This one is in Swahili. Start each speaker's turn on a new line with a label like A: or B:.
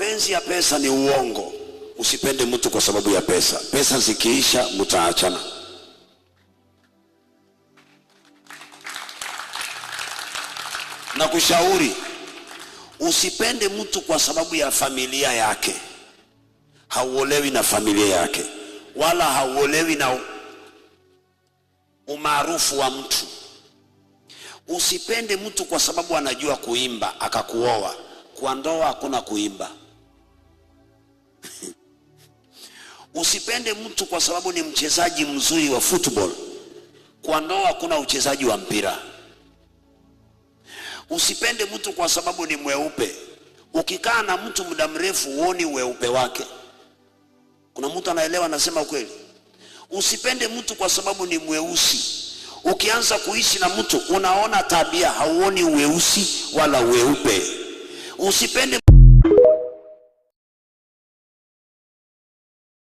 A: mapenzi ya pesa ni uongo. Usipende mtu kwa sababu ya pesa. Pesa zikiisha mtaachana. Na kushauri, usipende mtu kwa sababu ya familia yake. Hauolewi na familia yake, wala hauolewi na umaarufu wa mtu. Usipende mtu kwa sababu anajua kuimba akakuoa. Kwa ndoa hakuna kuimba. Usipende mtu kwa sababu ni mchezaji mzuri wa football. Kwa ndoa hakuna uchezaji wa mpira. Usipende mtu kwa sababu ni mweupe. Ukikaa na mtu muda mrefu huoni weupe wake. Kuna mtu anaelewa nasema ukweli? Usipende mtu kwa sababu ni mweusi. Ukianza kuishi na mtu unaona tabia, hauoni weusi wala weupe. Usipende